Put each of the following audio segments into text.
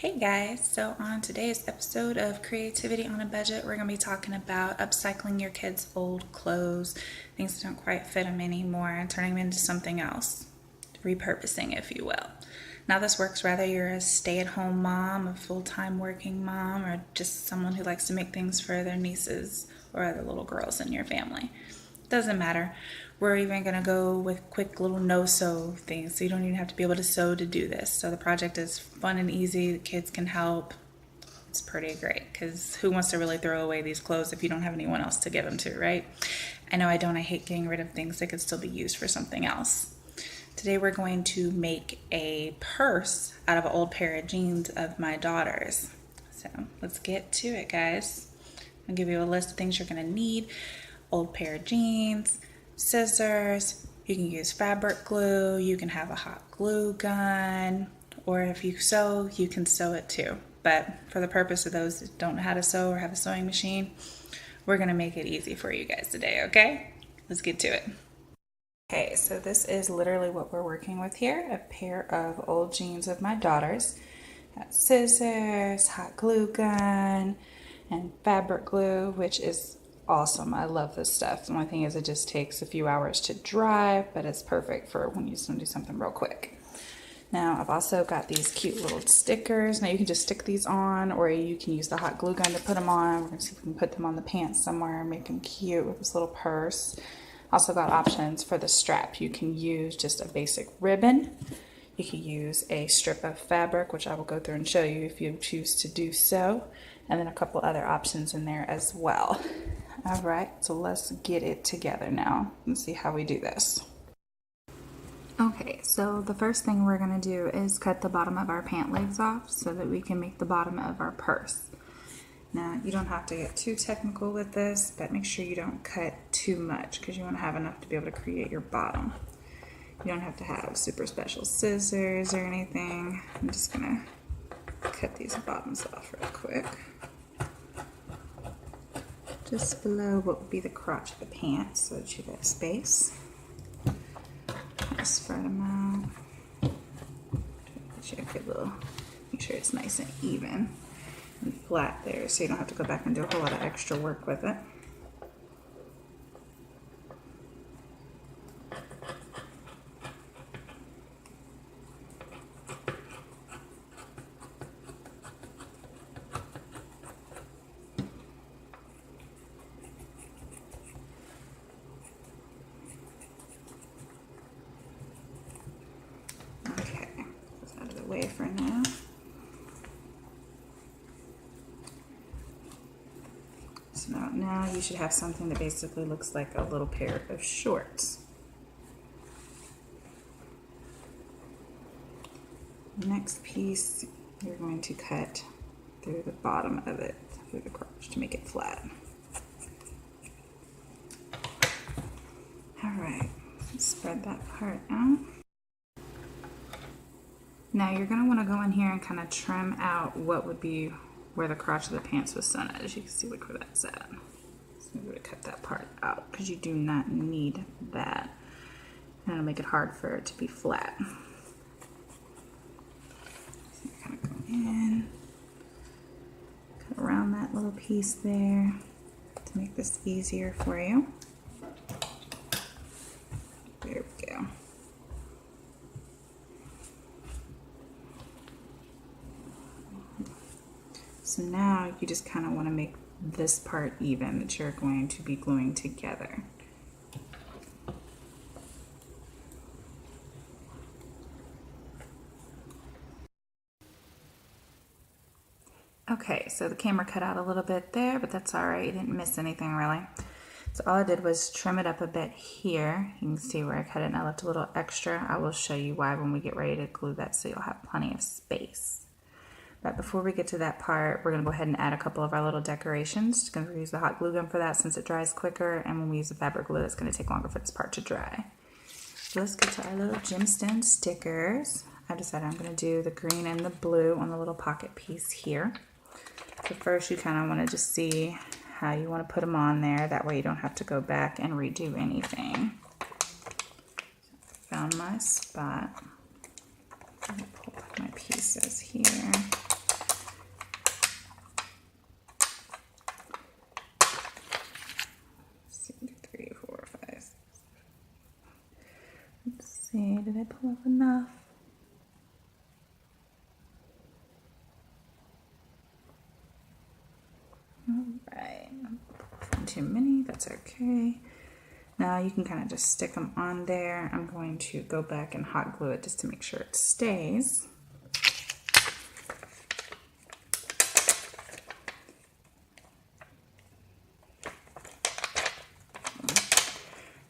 Hey guys, so on today's episode of Creativity on a Budget, we're going to be talking about upcycling your kids' old clothes, things that don't quite fit them anymore, and turning them into something else, repurposing, if you will. Now, this works whether you're a stay-at-home mom, a full-time working mom, or just someone who likes to make things for their nieces or other little girls in your family. Doesn't matter. We're even going to go with quick little no-sew things, so you don't even have to be able to sew to do this. So the project is fun and easy. The kids can help. It's pretty great because who wants to really throw away these clothes if you don't have anyone else to give them to, right? I know I don't. I hate getting rid of things that could still be used for something else. Today we're going to make a purse out of an old pair of jeans of my daughter's. So let's get to it, guys. I'll give you a list of things you're going to need. Old pair of jeans, scissors, you can use fabric glue, you can have a hot glue gun, or if you sew, you can sew it too. But for the purpose of those that don't know how to sew or have a sewing machine, we're gonna make it easy for you guys today, okay? Let's get to it. Okay, so this is literally what we're working with here, a pair of old jeans of my daughter's. Got scissors, hot glue gun, and fabric glue, which is awesome. I love this stuff. The only thing is it just takes a few hours to dry, but it's perfect for when you just want to do something real quick. Now I've also got these cute little stickers. Now you can just stick these on, or you can use the hot glue gun to put them on. We're gonna see if we can put them on the pants somewhere and make them cute with this little purse. Also got options for the strap. You can use just a basic ribbon. You can use a strip of fabric, which I will go through and show you if you choose to do so. And then a couple other options in there as well. All right, so let's get it together now and see how we do this. Okay, so the first thing we're gonna do is cut the bottom of our pant legs off so that we can make the bottom of our purse. Now, you don't have to get too technical with this, but make sure you don't cut too much because you wanna have enough to be able to create your bottom. You don't have to have super special scissors or anything. I'm just gonna cut these bottoms off real quick. Just below what would be the crotch of the pants so that you got space. Just spread them out. Get you a good little, make sure it's nice and even and flat there so you don't have to go back and do a whole lot of extra work with it. Way for now. So now you should have something that basically looks like a little pair of shorts. Next piece, you're going to cut through the bottom of it, through the crotch to make it flat. All right, spread that part out. Now you're going to want to go in here and kind of trim out what would be where the crotch of the pants was sewn at. As you can see, look where that's at. So I'm going to cut that part out because you do not need that. And it'll make it hard for it to be flat. So you kind of go in, cut around that little piece there to make this easier for you. There we go. So now you just kind of want to make this part even that you're going to be gluing together. Okay, so the camera cut out a little bit there, but that's all right. You didn't miss anything really. So all I did was trim it up a bit here. You can see where I cut it and I left a little extra. I will show you why when we get ready to glue that so you'll have plenty of space. But before we get to that part, we're going to go ahead and add a couple of our little decorations. We're going to use the hot glue gun for that since it dries quicker, and when we use the fabric glue, it's going to take longer for this part to dry. So let's get to our little gemstone stickers. I decided I'm going to do the green and the blue on the little pocket piece here. So first you kind of want to just see how you want to put them on there. That way you don't have to go back and redo anything. Found my spot. Pull my pieces here. Did I pull up enough? Alright, too many, that's okay. Now you can kind of just stick them on there. I'm going to go back and hot glue it just to make sure it stays.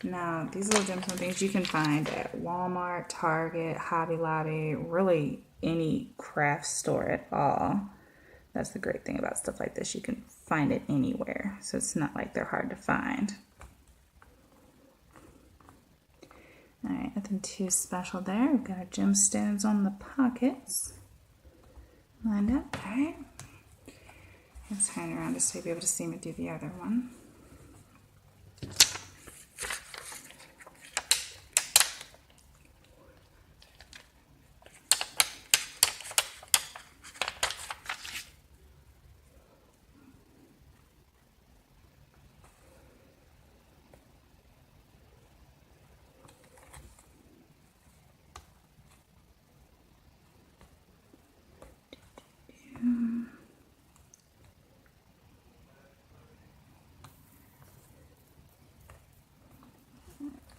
Now, these little gemstone things you can find at Walmart, Target, Hobby Lobby, really any craft store at all. That's the great thing about stuff like this. You can find it anywhere, so it's not like they're hard to find. All right, nothing too special there. We've got our gemstones on the pockets lined up. All right, let's turn around just so you'll be able to see me do the other one.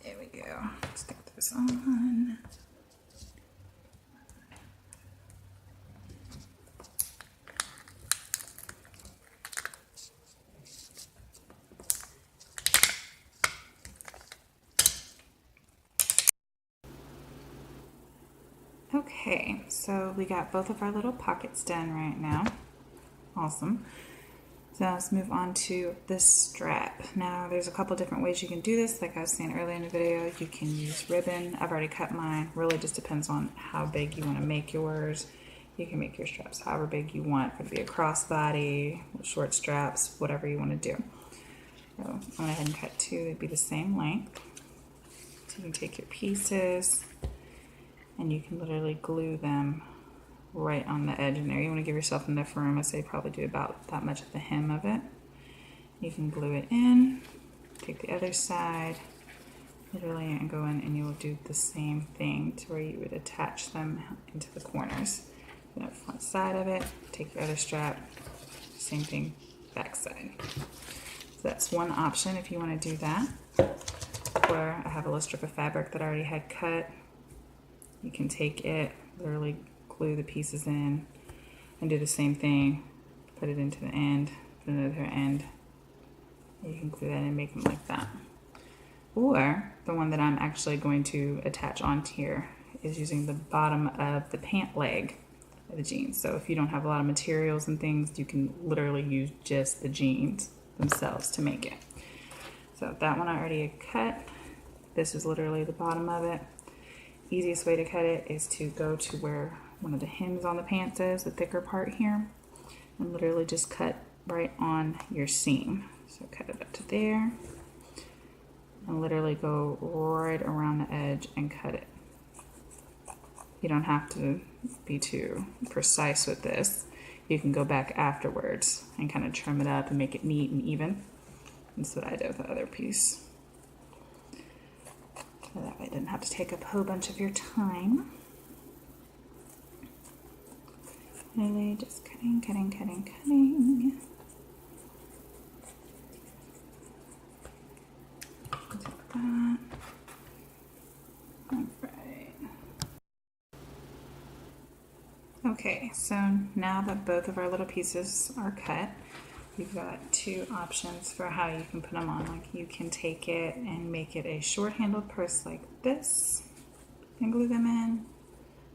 There we go. Stick this on. Okay, so we got both of our little pockets done right now. Awesome. So let's move on to this strap. Now there's a couple different ways you can do this. Like I was saying earlier in the video, you can use ribbon. I've already cut mine. Really just depends on how big you want to make yours. You can make your straps however big you want. It could be a crossbody, short straps, whatever you want to do. So I'm going ahead and cut two. They'd be the same length. So you can take your pieces and you can literally glue them right on the edge in there. You want to give yourself enough room. I say probably do about that much at the hem of it. You can glue it in, take the other side, literally, and go in and you will do the same thing to where you would attach them into the corners. The front side of it, take your other strap, same thing, back side. So that's one option if you want to do that. Or I have a little strip of fabric that I already had cut. You can take it, literally glue the pieces in and do the same thing. Put it into the end, put another end. You can glue that and make them like that. Or the one that I'm actually going to attach onto here is using the bottom of the pant leg of the jeans. So if you don't have a lot of materials and things, you can literally use just the jeans themselves to make it. So that one I already had cut. This is literally the bottom of it. Easiest way to cut it is to go to where one of the hems on the pants is, the thicker part here, and literally just cut right on your seam. So cut it up to there and literally go right around the edge and cut it. You don't have to be too precise with this. You can go back afterwards and kind of trim it up and make it neat and even. That's what I did with the other piece. So that way it didn't have to take up a whole bunch of your time. Really just cutting, cutting, cutting, cutting. Take that. All right. Okay, so now that both of our little pieces are cut, you've got two options for how you can put them on. Like you can take it and make it a short-handled purse like this and glue them in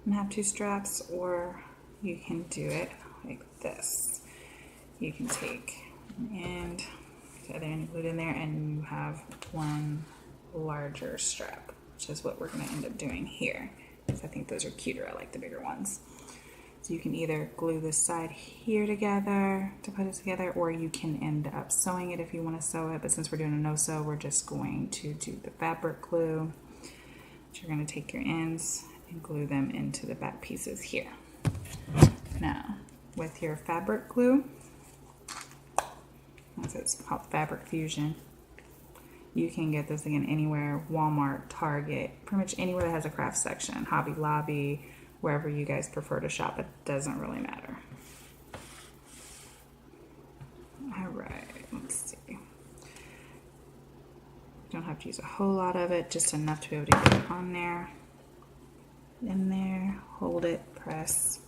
and have two straps, or you can do it like this. You can take an end, the other end, glue it in there, and you have one larger strap, which is what we're going to end up doing here. Because I think those are cuter. I like the bigger ones. So you can either glue this side here together to put it together, or you can end up sewing it if you want to sew it. But since we're doing a no-sew, we're just going to do the fabric glue. So you're going to take your ends and glue them into the back pieces here. Now, with your fabric glue, as it's called fabric fusion, You can get this again anywhere, Walmart, Target, pretty much anywhere that has a craft section, Hobby Lobby, wherever you guys prefer to shop, it doesn't really matter. All right, let's see. You don't have to use a whole lot of it, just enough to be able to get it on there, in there, hold it, press.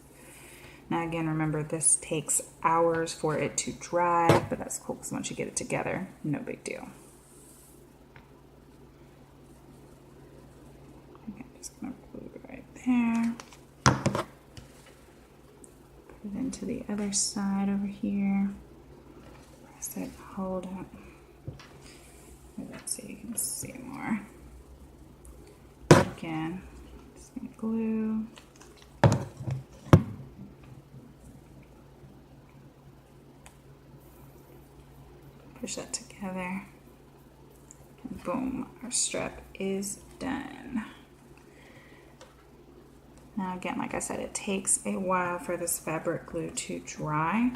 Now again, remember this takes hours for it to dry, but that's cool because once you get it together, no big deal. Okay, just gonna glue it right there. Put it into the other side over here. Press it, hold it. Let's see, you can see more. Again, just gonna glue. Push that together, and boom, our strap is done. Now again, like I said, it takes a while for this fabric glue to dry.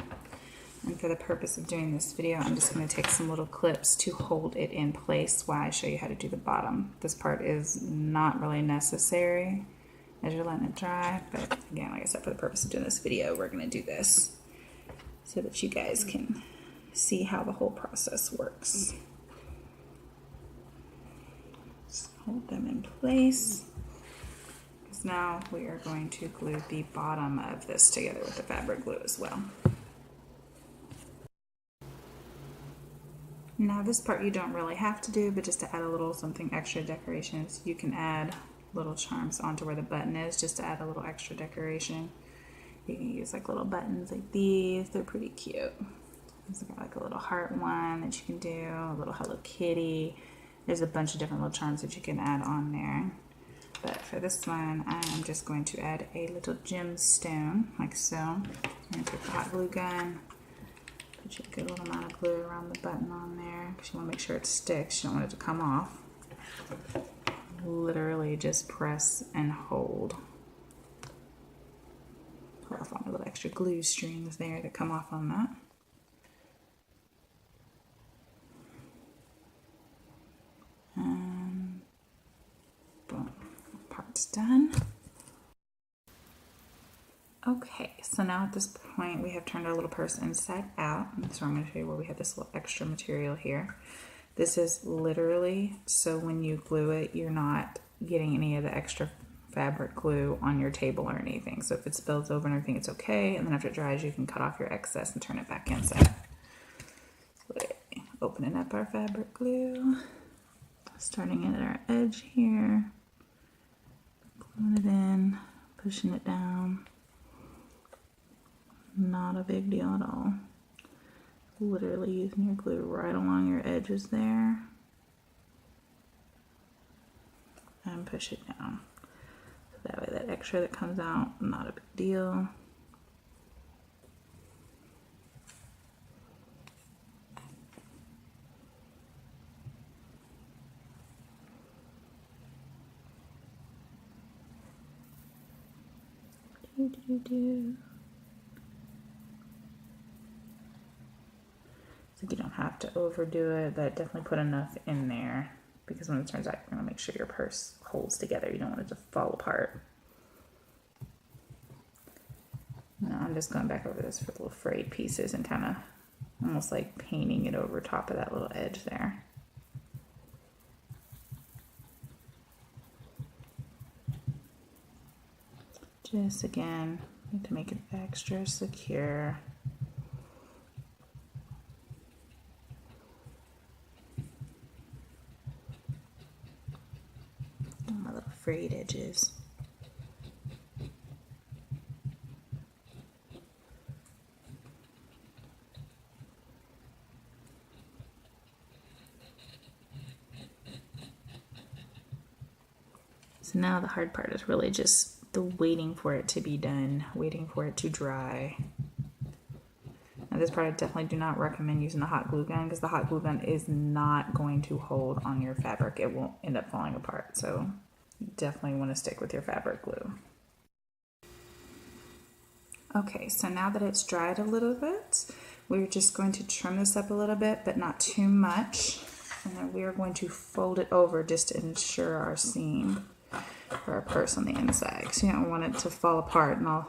And for the purpose of doing this video, I'm just going to take some little clips to hold it in place while I show you how to do the bottom. This part is not really necessary as you're letting it dry, but again, like I said, for the purpose of doing this video, we're going to do this so that you guys can see how the whole process works. Just hold them in place. Because now we are going to glue the bottom of this together with the fabric glue as well. Now this part you don't really have to do, but just to add a little something extra decorations, you can add little charms onto where the button is just to add a little extra decoration. You can use like little buttons like these, they're pretty cute. There's got like a little heart one that you can do, a little Hello Kitty. There's a bunch of different little charms that you can add on there. But for this one, I'm just going to add a little gemstone, like so. I'm going to take the hot glue gun, put a good little amount of glue around the button on there, because you want to make sure it sticks. You don't want it to come off. Literally just press and hold. Pull off all the little extra glue strings there that come off on that. And boom, part's done. Okay, so now at this point we have turned our little purse inside out. So I'm going to show you where we have this little extra material here. This is literally so when you glue it, you're not getting any of the extra fabric glue on your table or anything. So if it spills over and everything, it's okay. And then after it dries, you can cut off your excess and turn it back inside. Opening up our fabric glue. Starting at our edge here, gluing it in, pushing it down. Not a big deal at all. Literally using your glue right along your edges there. And push it down. So that way that extra that comes out, not a big deal. So you don't have to overdo it, but definitely put enough in there because when it turns out, you're going to make sure your purse holds together. You don't want it to fall apart. Now I'm just going back over this for little frayed pieces and kind of almost like painting it over top of that little edge there. Just again, need to make it extra secure. My little frayed edges. So now the hard part is really just the waiting for it to be done, waiting for it to dry. Now this part I definitely do not recommend using the hot glue gun because the hot glue gun is not going to hold on your fabric. It will end up falling apart. So you definitely want to stick with your fabric glue. Okay, so now that it's dried a little bit, we're just going to trim this up a little bit, but not too much. And then we are going to fold it over just to ensure our seam for our purse on the inside. Because you don't want it to fall apart and all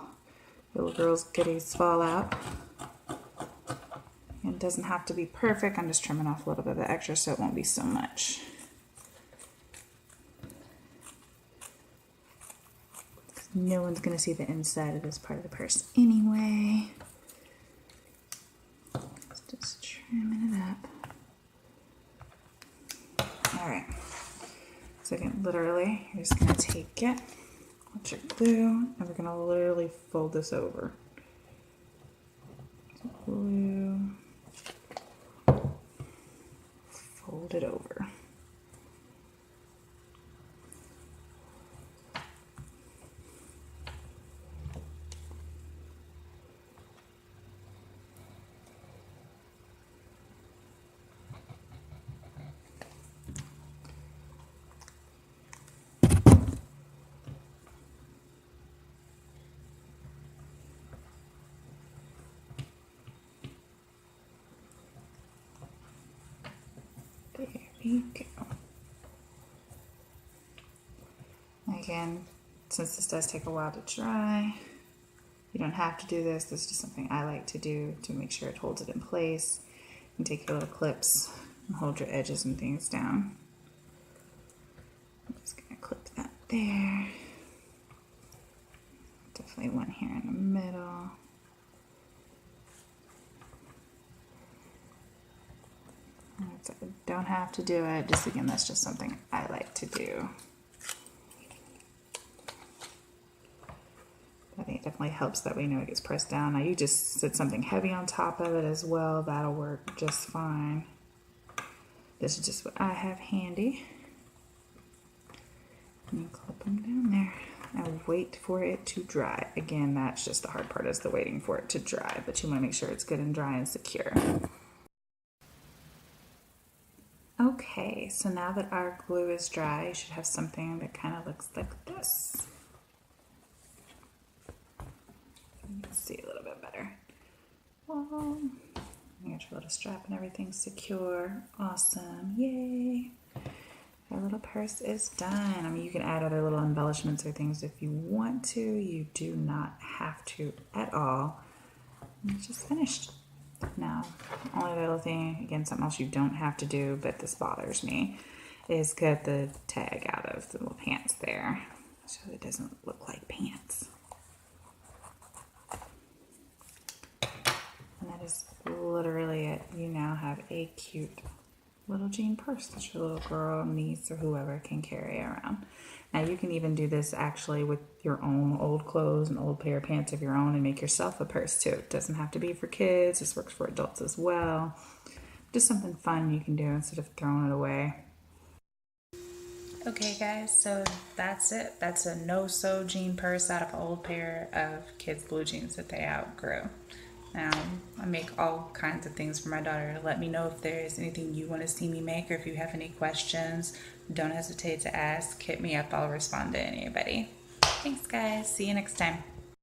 little girls' goodies fall out. It doesn't have to be perfect. I'm just trimming off a little bit of the extra so it won't be so much. No one's going to see the inside of this part of the purse anyway. Just trimming it up. Alright. So again, literally, you're just going to take it, put your glue, and we're going to literally fold this over. So glue, fold it over. There you go. Again, since this does take a while to dry, you don't have to do this. This is just something I like to do to make sure it holds it in place. And take your little clips and hold your edges and things down. I'm just going to clip that there. Definitely one here in the middle. So don't have to do it. Just again, that's just something I like to do. I think it definitely helps that we know it gets pressed down. Now you just sit something heavy on top of it as well. That'll work just fine. This is just what I have handy. And you clip them down there and wait for it to dry. Again, that's just the hard part, is the waiting for it to dry, but you want to make sure it's good and dry and secure. Okay, so now that our glue is dry, you should have something that kind of looks like this. You can see a little bit better. Well, you got your little strap and everything secure. Awesome, yay. Our little purse is done. I mean, you can add other little embellishments or things if you want to. You do not have to at all. It's just finished. Now, only little thing, again, something else you don't have to do, but this bothers me, is cut the tag out of the little pants there so it doesn't look like pants. And that is literally it. You now have a cute little jean purse that your little girl, niece, or whoever can carry around. Now you can even do this actually with your own old clothes, an old pair of pants of your own, and make yourself a purse too. It doesn't have to be for kids. This works for adults as well. Just something fun you can do instead of throwing it away. Okay guys, so that's it. That's a no-sew jean purse out of an old pair of kids' blue jeans that they outgrew. I make all kinds of things for my daughter. Let me know if there's anything you want to see me make, or if you have any questions, don't hesitate to ask. Hit me up, I'll respond to anybody. Thanks guys, see you next time.